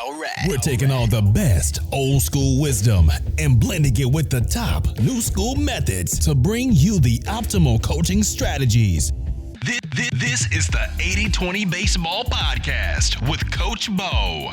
Alright. We're taking all the best old school wisdom and blending it with the top new school methods to bring you the optimal coaching strategies. This is the 80-20 Baseball Podcast with Coach Bo.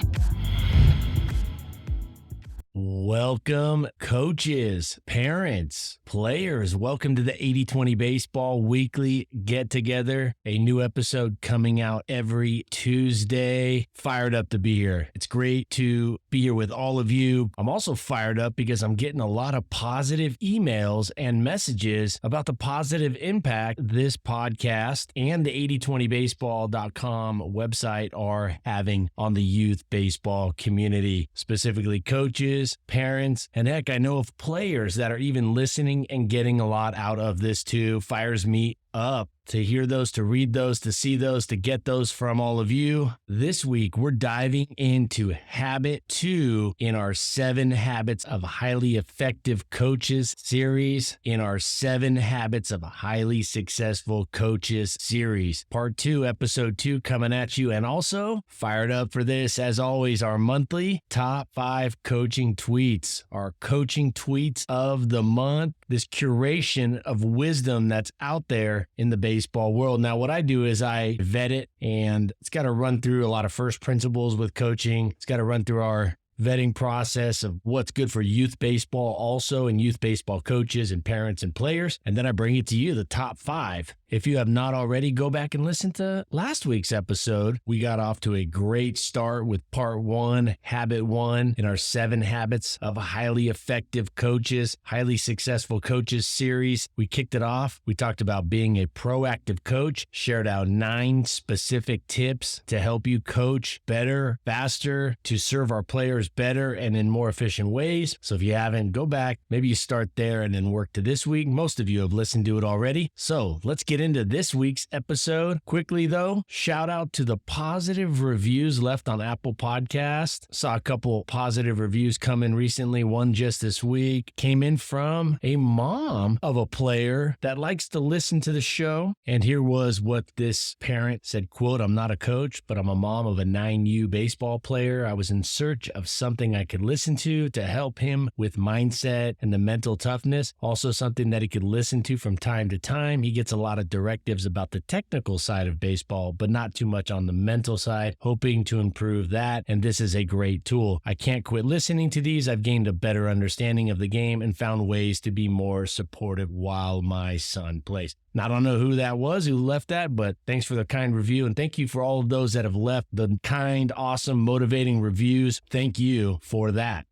Welcome, coaches, parents, players. Welcome to the 80-20 Baseball Weekly Get-Together. A new episode coming out every Tuesday. Fired up to be here. It's great to be here with all of you. I'm also fired up because I'm getting a lot of positive emails and messages about the positive impact this podcast and the 8020baseball.com website are having on the youth baseball community, specifically coaches, parents, and heck, I know of players that are even listening and getting a lot out of this too. Fires me up to hear those, to read those, to see those, to get those from all of you. This week, we're diving into Habit 2 in our 7 Habits of Highly Effective Coaches series, in our 7 Habits of Highly Successful Coaches series. Part 2, Episode 2 coming at you, and also fired up for this, as always, our monthly Top 5 Coaching Tweets, our coaching tweets of the month, this curation of wisdom that's out there in the baseball world. Now, what I do is I vet it, and it's got to run through a lot of first principles with coaching. It's got to run through our vetting process of what's good for youth baseball also, and youth baseball coaches and parents and players. And then I bring it to you, the top 5. If you have not already, go back and listen to last week's episode. We got off to a great start with part 1, Habit 1, in our 7 Habits of Highly Effective Coaches, Highly Successful Coaches series. We kicked it off. We talked about being a proactive coach, shared out 9 specific tips to help you coach better, faster, to serve our players better and in more efficient ways. So if you haven't, go back. Maybe you start there and then work to this week. Most of you have listened to it already. So let's get into this week's episode. Quickly though, shout out to the positive reviews left on Apple Podcast. Saw a couple positive reviews come in recently. One just this week came in from a mom of a player that likes to listen to the show. And here was what this parent said, quote, "I'm not a coach, but I'm a mom of a 9U baseball player. I was in search of something I could listen to help him with mindset and the mental toughness. Also something that he could listen to from time to time. He gets a lot of directives about the technical side of baseball, but not too much on the mental side. Hoping to improve that. And this is a great tool. I can't quit listening to these. I've gained a better understanding of the game and found ways to be more supportive while my son plays." Now, I don't know who that was who left that, but thanks for the kind review. And thank you for all of those that have left the kind, awesome, motivating reviews. Thank you for that.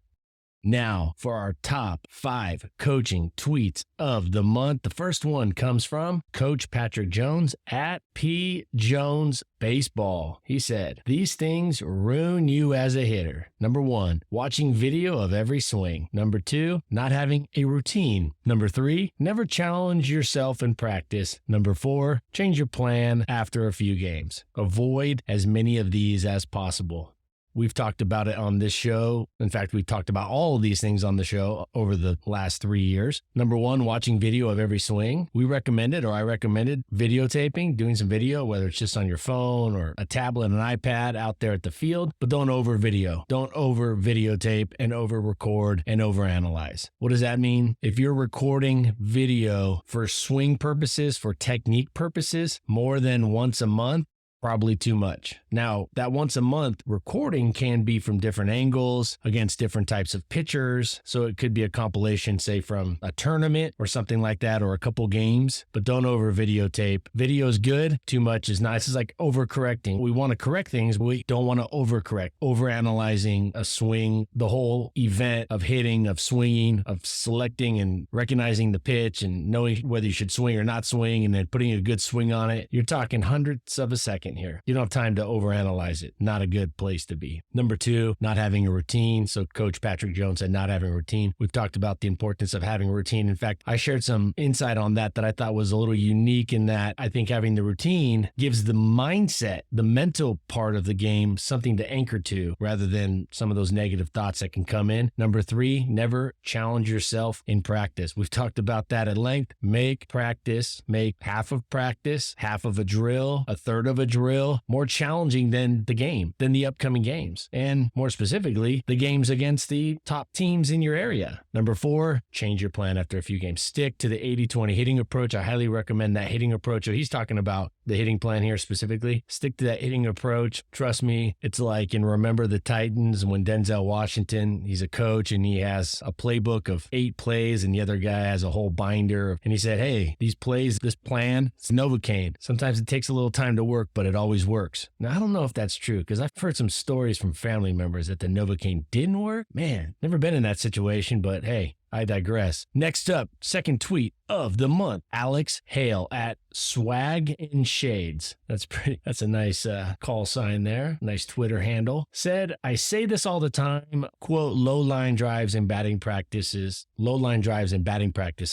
Now, for our top 5 coaching tweets of the month. The first one comes from Coach Patrick Jones at P. Jones Baseball. He said, "These things ruin you as a hitter. Number 1, watching video of every swing. Number 2, not having a routine. Number 3, never challenge yourself in practice. Number 4, change your plan after a few games. Avoid as many of these as possible." We've talked about it on this show. In fact, we've talked about all of these things on the show over the last 3 years. Number 1, watching video of every swing. I recommended videotaping, doing some video, whether it's just on your phone or a tablet, an iPad out there at the field, but don't over video. Don't over videotape and over record and over analyze. What does that mean? If you're recording video for swing purposes, for technique purposes, more than once a month, probably too much. Now, that once a month recording can be from different angles against different types of pitchers. So it could be a compilation, say, from a tournament or something like that, or a couple games, but don't over videotape. Video is good. Too much is not. It's just like overcorrecting. We want to correct things, but we don't want to overcorrect. Overanalyzing a swing, the whole event of hitting, of swinging, of selecting and recognizing the pitch and knowing whether you should swing or not swing and then putting a good swing on it. You're talking hundredths of a second here. You don't have time to overanalyze it. Not a good place to be. Number 2, not having a routine. So Coach Patrick Jones said not having a routine. We've talked about the importance of having a routine. In fact, I shared some insight on that I thought was a little unique, in that I think having the routine gives the mindset, the mental part of the game, something to anchor to rather than some of those negative thoughts that can come in. Number 3, never challenge yourself in practice. We've talked about that at length. Make practice, make half of practice, half of a drill, a third of a drill, thrill, more challenging than the upcoming games, and more specifically, the games against the top teams in your area. Number 4, change your plan after a few games. Stick to the 80-20 hitting approach. I highly recommend that hitting approach. So he's talking about the hitting plan here specifically. Stick to that hitting approach. Trust me, it's like in Remember the Titans when Denzel Washington, he's a coach and he has a playbook of 8 plays and the other guy has a whole binder. And he said, hey, these plays, this plan, it's Novocaine. Sometimes it takes a little time to work, but it always works. Now, I don't know if that's true because I've heard some stories from family members that the Novocaine didn't work. Man, never been in that situation, but hey, I digress. Next up, second tweet of the month, Alex Hale at Swag in Shades. That's a nice call sign there. Nice Twitter handle. Said, I say this all the time, quote, low line drives and batting practice,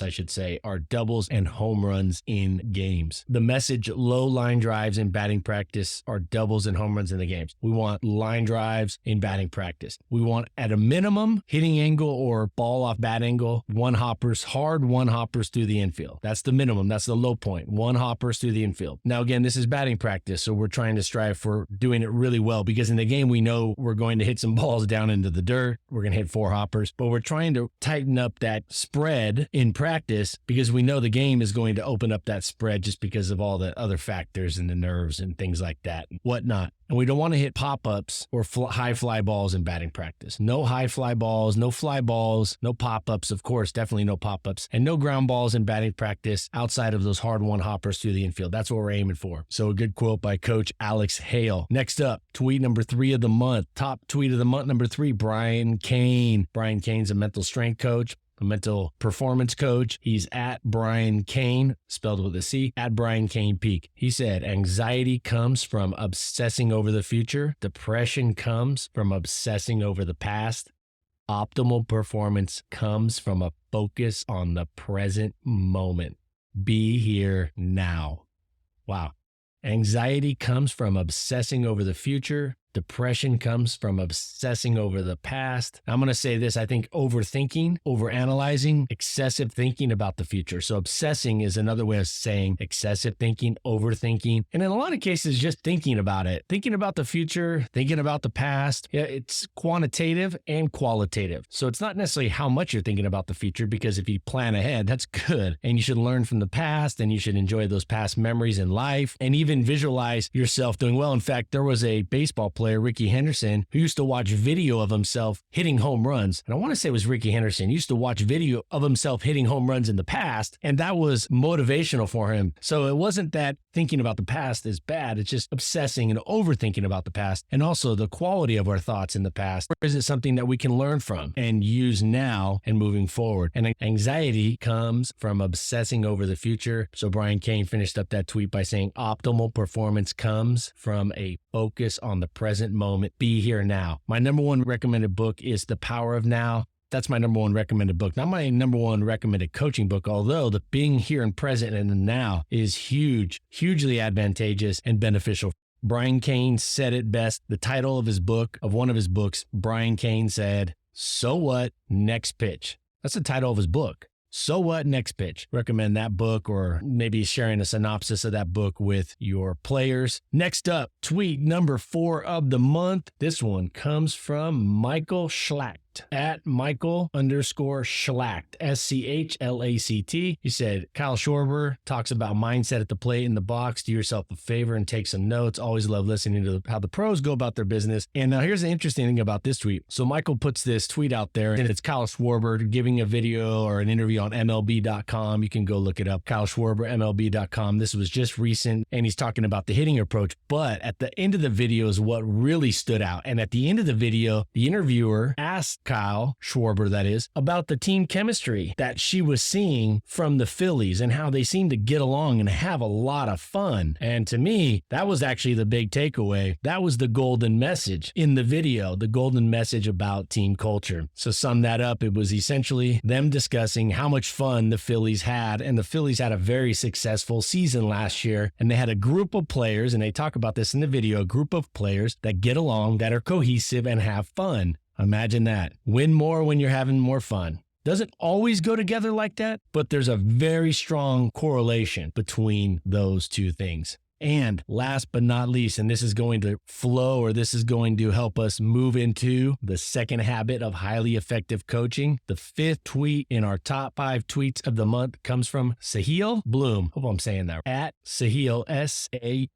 I should say, are doubles and home runs in games. The message, low line drives and batting practice are doubles and home runs in the games. We want line drives in batting practice. We want, at a minimum, hitting angle or ball off bat angle, hard one hoppers through the infield. That's the minimum. That's the low point. 1 hoppers through the infield. Now, again, this is batting practice, so we're trying to strive for doing it really well because in the game, we know we're going to hit some balls down into the dirt. We're going to hit 4 hoppers, but we're trying to tighten up that spread in practice because we know the game is going to open up that spread just because of all the other factors and the nerves and things like that and whatnot. And we don't want to hit pop-ups or high fly balls in batting practice. No high fly balls, no fly balls, no pop-ups, of course, definitely no pop-ups, and no ground balls in batting practice outside of those hard one hoppers through the infield. That's what we're aiming for. So a good quote by Coach Alex Hale. Next up, tweet number 3 of the month. Top tweet of the month, number 3, Brian Cain. Brian Cain's a mental strength coach, a mental performance coach. He's at Brian Cain, spelled with a C, at Brian Cain Peak. He said, anxiety comes from obsessing over the future. Depression comes from obsessing over the past. Optimal performance comes from a focus on the present moment. Be here now. Wow. Anxiety comes from obsessing over the future. Depression comes from obsessing over the past. I'm going to say this, I think overthinking, overanalyzing, excessive thinking about the future. So obsessing is another way of saying excessive thinking, overthinking, and in a lot of cases, just thinking about it, thinking about the future, thinking about the past. Yeah, it's quantitative and qualitative. So it's not necessarily how much you're thinking about the future, because if you plan ahead, that's good. And you should learn from the past and you should enjoy those past memories in life and even visualize yourself doing well. In fact, there was a baseball player, Ricky Henderson, who used to watch video of himself hitting home runs. And I want to say it was Ricky Henderson. He used to watch video of himself hitting home runs in the past, and that was motivational for him. So it wasn't that thinking about the past is bad. It's just obsessing and overthinking about the past, and also the quality of our thoughts in the past. Or is it something that we can learn from and use now and moving forward? And anxiety comes from obsessing over the future. So Brian Cain finished up that tweet by saying, optimal performance comes from a focus on the present moment. Be here now. My number 1 recommended book is The Power of Now. That's my number 1 recommended book. Not my number 1 recommended coaching book, although the being here and present and the now is hugely advantageous and beneficial. Brian Cain said it best. The title of his book, of one of his books, Brian Cain said, "So what? Next pitch." That's the title of his book. So what? Next pitch. Recommend that book, or maybe sharing a synopsis of that book with your players. Next up, tweet number 4 of the month. This one comes from Michael Schlacht. At Michael_Schlacht, SCHLACT. He said, Kyle Schwarber talks about mindset at the plate in the box. Do yourself a favor and take some notes. Always love listening to how the pros go about their business. And now here's the interesting thing about this tweet. So Michael puts this tweet out there, and it's Kyle Schwarber giving a video or an interview on MLB.com. You can go look it up. Kyle Schwarber, MLB.com. This was just recent, and he's talking about the hitting approach. But at the end of the video is what really stood out. And at the end of the video, the interviewer asked Kyle Schwarber, that is, about the team chemistry that she was seeing from the Phillies and how they seem to get along and have a lot of fun. And to me, that was actually the big takeaway. That was the golden message in the video, the golden message about team culture. So sum that up, it was essentially them discussing how much fun the Phillies had, and the Phillies had a very successful season last year, and they had a group of players, and they talk about this in the video, a group of players that get along, that are cohesive and have fun. Imagine that. Win more when you're having more fun. Doesn't always go together like that, but there's a very strong correlation between those two things. And last but not least, and this is going to flow, or this is going to help us move into the second habit of highly effective coaching. The fifth tweet in our top 5 tweets of the month comes from Sahil Bloom. Hope I'm saying that. At Sahil, Sahil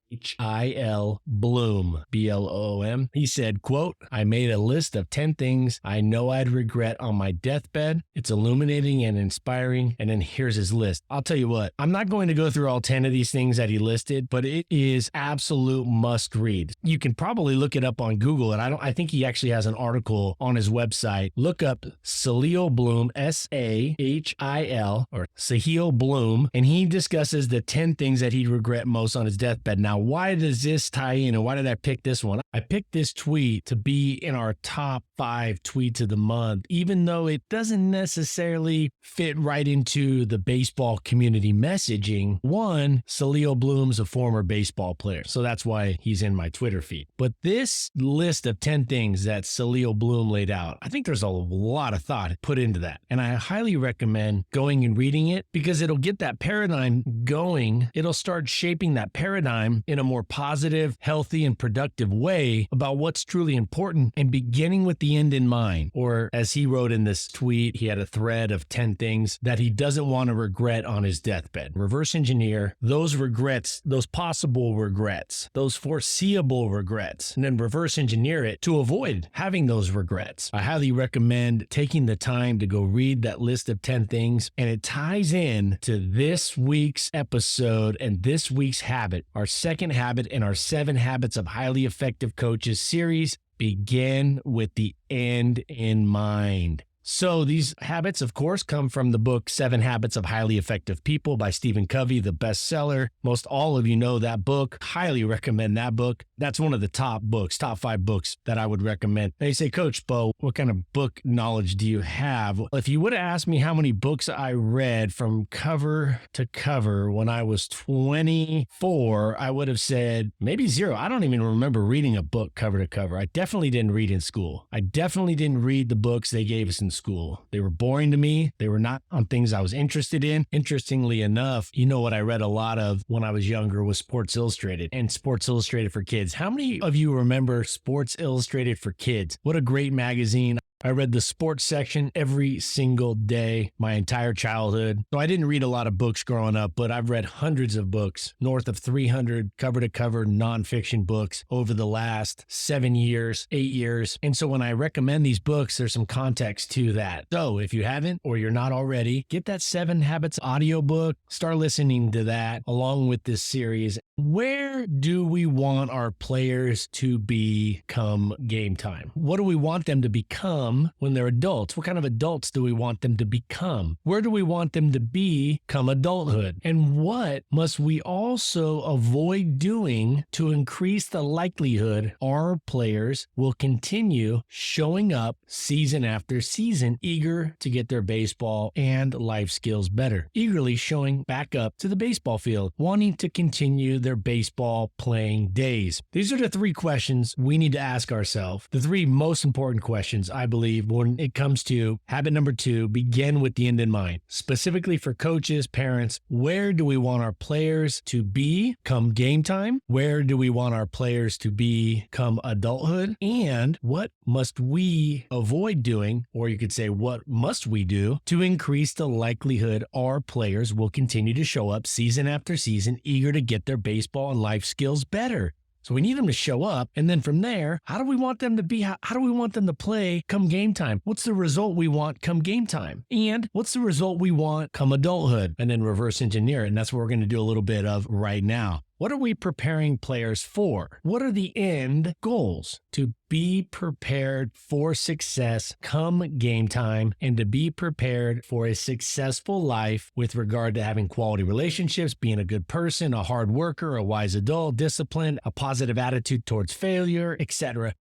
Bloom, Bloom. He said, quote, "I made a list of 10 things I know I'd regret on my deathbed. It's illuminating and inspiring." And then here's his list. I'll tell you what, I'm not going to go through all 10 of these things that he listed, but it is absolute must read. You can probably look it up on Google, and I think he actually has an article on his website. Look up Sahil Bloom, Sahil, or Sahil Bloom, and he discusses the 10 things that he'd regret most on his deathbed. Now, why does this tie in, and why did I pick this one? I picked this tweet to be in our top 5 tweets of the month, even though it doesn't necessarily fit right into the baseball community messaging. One, Sahil Bloom's a former baseball player, so that's why he's in my Twitter feed. But this list of 10 things that Sahil Bloom laid out, I think there's a lot of thought put into that. And I highly recommend going and reading it because it'll get that paradigm going. It'll start shaping that paradigm in a more positive, healthy, and productive way about what's truly important and beginning with the end in mind. Or as he wrote in this tweet, he had a thread of 10 things that he doesn't want to regret on his deathbed. Reverse engineer those regrets, those possible regrets, those foreseeable regrets, and then reverse engineer it to avoid having those regrets. I highly recommend taking the time to go read that list of 10 things, and it ties in to this week's episode and this week's habit, our second habit in our 7 Habits of Highly Effective Coaches series. Begin with the end in mind. So these habits, of course, come from the book 7 Habits of Highly Effective People by Stephen Covey, the bestseller. Most all of you know that book. Highly recommend that book. That's one of the top 5 books that I would recommend. They say, Coach Bo, what kind of book knowledge do you have? If you would have asked me how many books I read from cover to cover when I was 24, I would have said maybe 0. I don't even remember reading a book cover to cover. I definitely didn't read in school. I definitely didn't read the books they gave us in school. They were boring to me. They were not on things I was interested in. Interestingly enough, you know what I read a lot of when I was younger was Sports Illustrated and Sports Illustrated for Kids. How many of you remember Sports Illustrated for Kids? What a great magazine. I read the sports section every single day, my entire childhood. So I didn't read a lot of books growing up, but I've read hundreds of books, north of 300 cover-to-cover nonfiction books over the last 7 years, 8 years. And so when I recommend these books, there's some context to that. So if you haven't, or you're not already, get that 7 Habits audiobook, start listening to that along with this series. Where do we want our players to be come game time? What do we want them to become when they're adults? What kind of adults do we want them to become? Where do we want them to be come adulthood? And what must we also avoid doing to increase the likelihood our players will continue showing up season after season, eager to get their baseball and life skills better, eagerly showing back up to the baseball field, wanting to continue their baseball playing days? These are the 3 questions we need to ask ourselves. The 3 most important questions, I believe, when it comes to habit number 2, begin with the end in mind. Specifically for coaches, parents, where do we want our players to be come game time? Where do we want our players to be come adulthood? And what must we avoid doing, or you could say, what must we do to increase the likelihood our players will continue to show up season after season, eager to get their baseball and life skills better? So we need them to show up. And then from there, how do we want them to be? How do we want them to play come game time? What's the result we want come game time? And what's the result we want come adulthood? And then reverse engineer it. And that's what we're going to do a little bit of right now. What are we preparing players for? What are the end goals? To be prepared for success come game time and to be prepared for a successful life with regard to having quality relationships, being a good person, a hard worker, a wise adult, disciplined, a positive attitude towards failure, etc.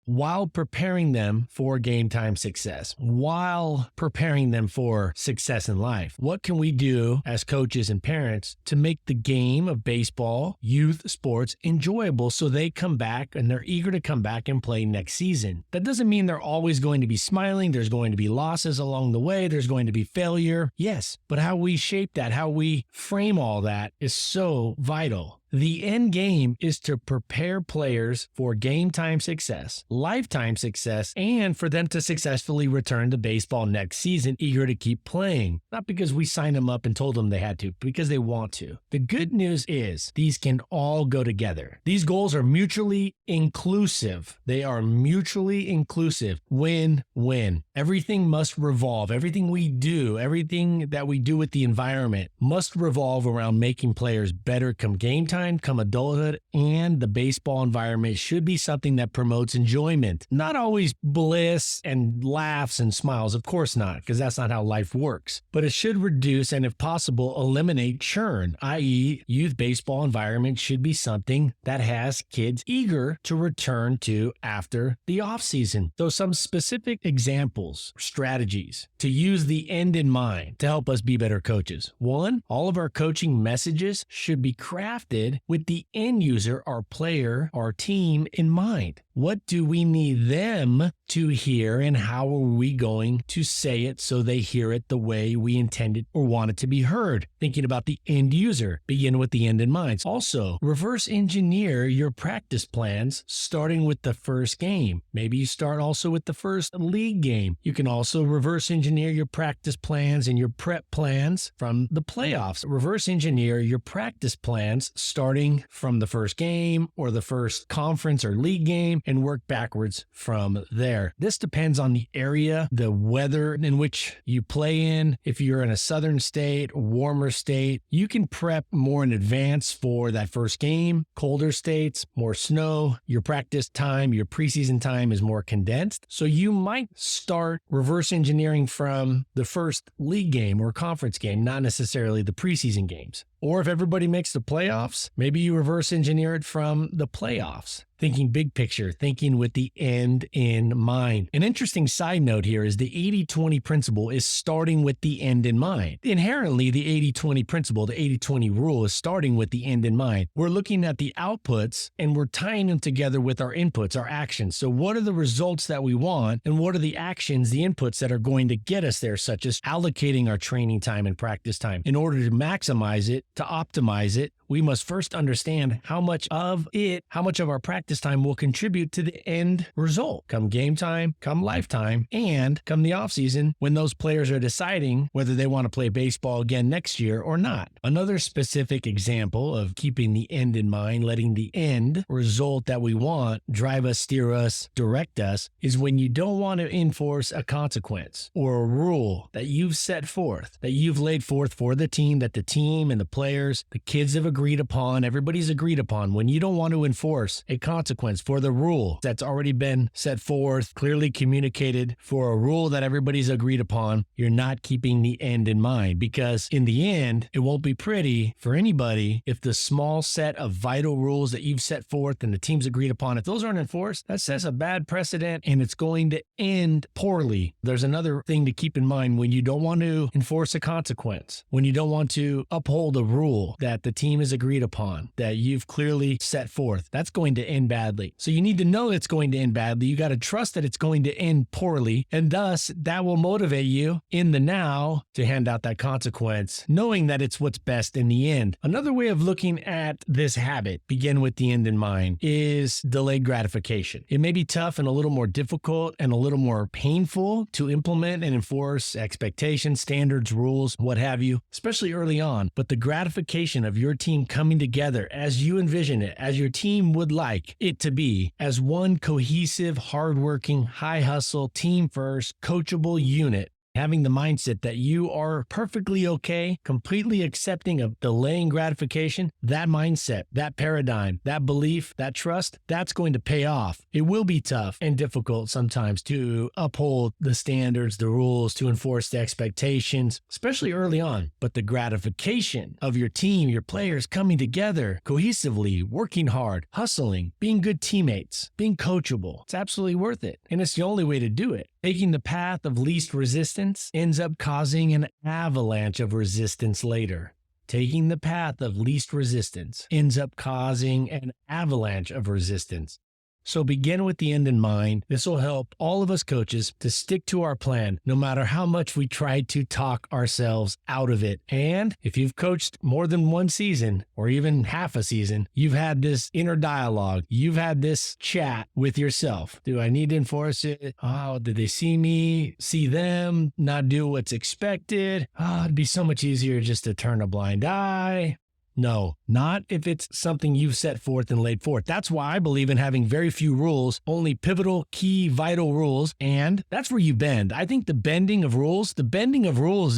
While preparing them for game time success, while preparing them for success in life. What can we do as coaches and parents to make the game of baseball, youth sports enjoyable so they come back and they're eager to come back and play next season? That doesn't mean they're always going to be smiling. There's going to be losses along the way. There's going to be failure. Yes, but how we shape that, how we frame all that is so vital. The end game is to prepare players for game time success, lifetime success, and for them to successfully return to baseball next season, eager to keep playing. Not because we signed them up and told them they had to, because they want to. The good news is these can all go together. These goals are mutually inclusive. They are mutually inclusive. Win-win. Everything must revolve. Everything we do, everything that we do with the environment must revolve around making players better come game time, come adulthood, and the baseball environment should be something that promotes enjoyment. Not always bliss and laughs and smiles, of course not, because that's not how life works. But it should reduce and, if possible, eliminate churn, i.e., youth baseball environment should be something that has kids eager to return to after the offseason. So some specific examples, strategies to use the end in mind to help us be better coaches. One, all of our coaching messages should be crafted with the end user, our player, our team in mind. What do we need them to hear, and how are we going to say it so they hear it the way we intended or want it to be heard? Thinking about the end user, begin with the end in mind. Also, reverse engineer your practice plans starting with the first game. Maybe you start also with the first league game. You can also reverse engineer your practice plans and your prep plans from the playoffs. Reverse engineer your practice plans starting from the first game or the first conference or league game, and work backwards from there. This depends on the area, the weather in which you play in. If you're in a southern state, warmer state, you can prep more in advance for that first game. Colder states, more snow, your practice time, your preseason time is more condensed. So you might start reverse engineering from the first league game or conference game, not necessarily the preseason games. Or if everybody makes the playoffs, maybe you reverse engineer it from the playoffs. Thinking big picture, thinking with the end in mind. An interesting side note here is the 80-20 principle is starting with the end in mind. Inherently, the 80-20 principle, the 80-20 rule is starting with the end in mind. We're looking at the outputs and we're tying them together with our inputs, our actions. So what are the results that we want, and what are the actions, the inputs that are going to get us there, such as allocating our training time and practice time. In order to maximize it, to optimize it, we must first understand how much of our practice time will contribute to the end result, come game time, come lifetime, and come the offseason when those players are deciding whether they want to play baseball again next year or not. Another specific example of keeping the end in mind, letting the end result that we want drive us, steer us, direct us, is when you don't want to enforce a consequence or a rule that you've set forth, that you've laid forth for the team, that the team and the players, the kids have agreed upon, everybody's agreed upon. When you don't want to enforce a consequence for the rule that's already been set forth, clearly communicated, for a rule that everybody's agreed upon, you're not keeping the end in mind, because in the end, it won't be pretty for anybody if the small set of vital rules that you've set forth and the team's agreed upon, if those aren't enforced, that sets a bad precedent and it's going to end poorly. There's another thing to keep in mind when you don't want to enforce a consequence, when you don't want to uphold a rule that the team has agreed upon, that you've clearly set forth, that's going to end badly. So you need to know it's going to end badly. You got to trust that it's going to end poorly, and thus that will motivate you in the now to hand out that consequence, knowing that it's what's best in the end. Another way of looking at this habit, begin with the end in mind, is delayed gratification. It may be tough and a little more difficult and a little more painful to implement and enforce expectations, standards, rules, what have you, especially early on, but the gratification of your team coming together as you envision it, as your team would like it to be, as one cohesive, hardworking, high hustle, team first, coachable unit, having the mindset that you are perfectly okay, completely accepting of delaying gratification, that mindset, that paradigm, that belief, that trust, that's going to pay off. It will be tough and difficult sometimes to uphold the standards, the rules, to enforce the expectations, especially early on. But the gratification of your team, your players coming together cohesively, working hard, hustling, being good teammates, being coachable, it's absolutely worth it. And it's the only way to do it. Taking the path of least resistance ends up causing an avalanche of resistance later. Taking the path of least resistance ends up causing an avalanche of resistance. So begin with the end in mind. This will help all of us coaches to stick to our plan, no matter how much we try to talk ourselves out of it. And if you've coached more than one season or even half a season, you've had this inner dialogue. You've had this chat with yourself. Do I need to enforce it? Oh, did they see me, see them, not do what's expected? Oh, it'd be so much easier just to turn a blind eye. No, not if it's something you've set forth and laid forth. That's why I believe in having very few rules, only pivotal, key, vital rules, and that's where you bend. I think the bending of rules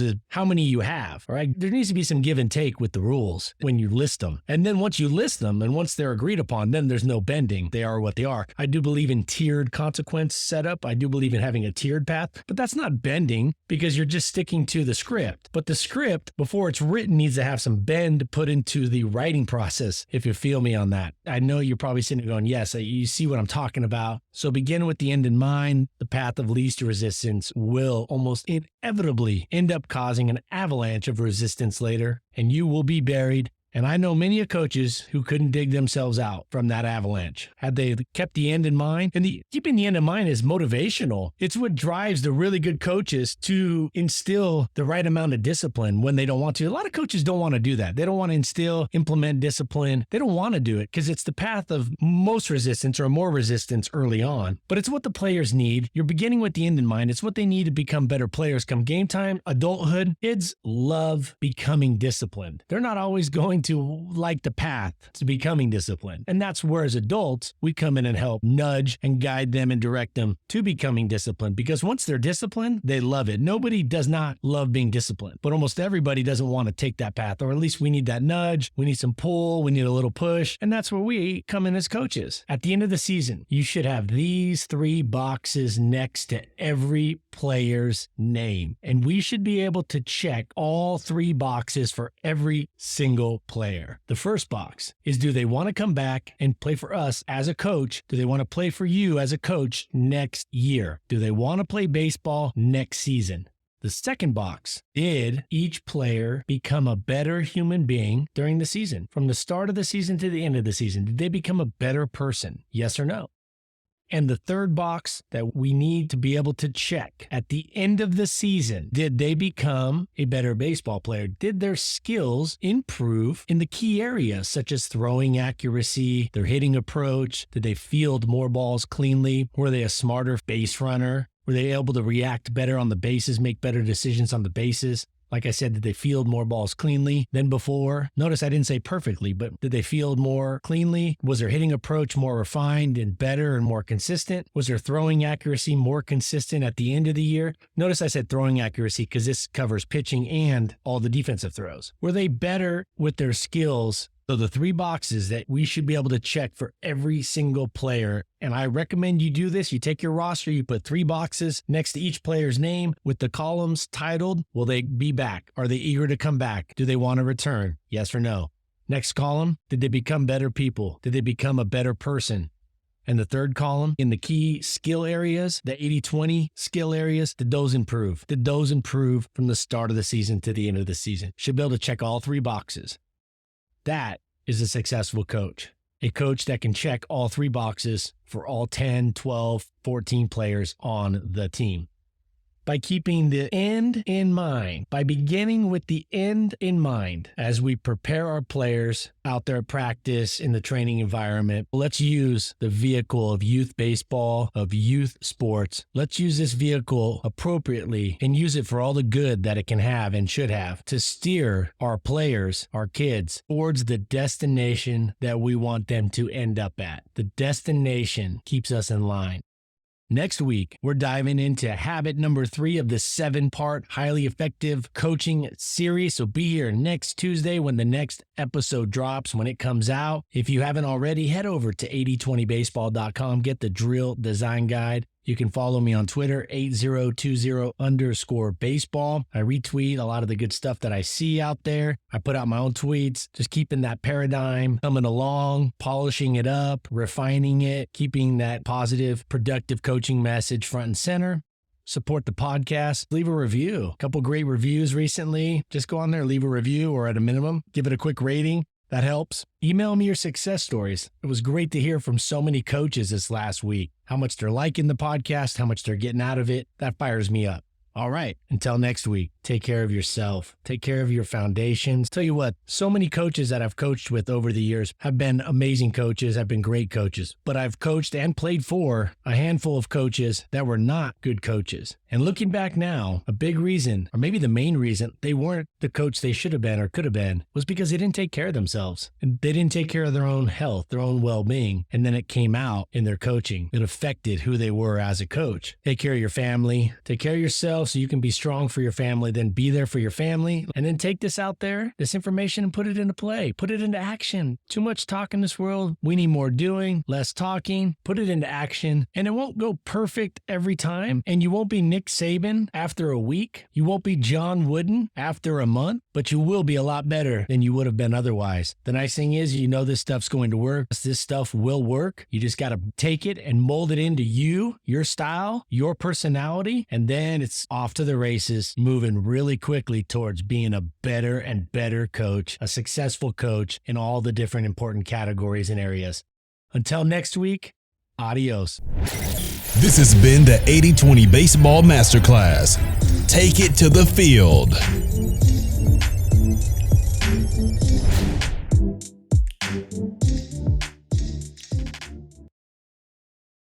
is how many you have, all right? There needs to be some give and take with the rules when you list them. And then once you list them and once they're agreed upon, then there's no bending. They are what they are. I do believe in tiered consequence setup. I do believe in having a tiered path, but that's not bending because you're just sticking to the script. But the script, before it's written, needs to have some bend put into the writing process, if you feel me on that. I know you're probably sitting there going, yes, you see what I'm talking about. So begin with the end in mind. The path of least resistance will almost inevitably end up causing an avalanche of resistance later, and you will be buried. And I know many coaches who couldn't dig themselves out from that avalanche. Had they kept the end in mind, and keeping the end in mind is motivational. It's what drives the really good coaches to instill the right amount of discipline when they don't want to. A lot of coaches don't want to do that. They don't want to implement discipline. They don't want to do it because it's the path of most resistance or more resistance early on. But it's what the players need. You're beginning with the end in mind. It's what they need to become better players come game time, adulthood. Kids love becoming disciplined. They're not always going to like the path to becoming disciplined. And that's where as adults, we come in and help nudge and guide them and direct them to becoming disciplined. Because once they're disciplined, they love it. Nobody does not love being disciplined, but almost everybody doesn't want to take that path, or at least we need that nudge. We need some pull. We need a little push. And that's where we come in as coaches. At the end of the season, you should have these 3 boxes next to every player's name. And we should be able to check all 3 boxes for every single player. The first box is, do they want to come back and play for us as a coach? Do they want to play for you as a coach next year? Do they want to play baseball next season? The second box, did each player become a better human being during the season? From the start of the season to the end of the season, did they become a better person? Yes or no? And the third box that we need to be able to check at the end of the season, did they become a better baseball player? Did their skills improve in the key areas such as throwing accuracy, their hitting approach? Did they field more balls cleanly? Were they a smarter base runner? Were they able to react better on the bases, make better decisions on the bases? Like I said, did they field more balls cleanly than before? Notice I didn't say perfectly, but did they field more cleanly? Was their hitting approach more refined and better and more consistent? Was their throwing accuracy more consistent at the end of the year? Notice I said throwing accuracy because this covers pitching and all the defensive throws. Were they better with their skills? So the 3 boxes that we should be able to check for every single player. And I recommend you do this. You take your roster, you put 3 boxes next to each player's name with the columns titled, will they be back? Are they eager to come back? Do they want to return? Yes or no? Next column, did they become better people? Did they become a better person? And the third column, in the key skill areas, the 80-20 skill areas, did those improve? Did those improve from the start of the season to the end of the season? Should be able to check all 3 boxes. That is a successful coach. A coach that can check all 3 boxes for all 10, 12, 14 players on the team. By keeping the end in mind, by beginning with the end in mind as we prepare our players out there at practice in the training environment, let's use the vehicle of youth baseball, of youth sports. Let's use this vehicle appropriately and use it for all the good that it can have and should have to steer our players, our kids, towards the destination that we want them to end up at. The destination keeps us in line. Next week, we're diving into habit number 3 of the 7-part highly effective coaching series. So be here next Tuesday when the next episode drops, when it comes out. If you haven't already, head over to 8020baseball.com, get the drill design guide. You can follow me on Twitter, 8020_baseball. I retweet a lot of the good stuff that I see out there. I put out my own tweets, just keeping that paradigm coming along, polishing it up, refining it, keeping that positive, productive coaching message front and center. Support the podcast. Leave a review. A couple great reviews recently. Just go on there, leave a review, or at a minimum, give it a quick rating. That helps. Email me your success stories. It was great to hear from so many coaches this last week. How much they're liking the podcast, how much they're getting out of it. That fires me up. All right, until next week, take care of yourself. Take care of your foundations. Tell you what, so many coaches that I've coached with over the years have been amazing coaches, have been great coaches. But I've coached and played for a handful of coaches that were not good coaches. And looking back now, a big reason, or maybe the main reason, they weren't the coach they should have been or could have been, was because they didn't take care of themselves. And they didn't take care of their own health, their own well-being. And then it came out in their coaching. It affected who they were as a coach. Take care of your family. Take care of yourself so you can be strong for your family. Then be there for your family. And then take this out there, this information, and put it into play. Put it into action. Too much talk in this world. We need more doing, less talking. Put it into action. And it won't go perfect every time. And you won't be Nick Saban after a week. You won't be John Wooden after a month. But you will be a lot better than you would have been otherwise. The nice thing is, you know this stuff's going to work. This stuff will work. You just got to take it and mold it into you, your style, your personality. And then it's off to the races, moving really quickly towards being a better and better coach, a successful coach in all the different important categories and areas. Until next week, adios. This has been the 80-20 Baseball Masterclass. Take it to the field.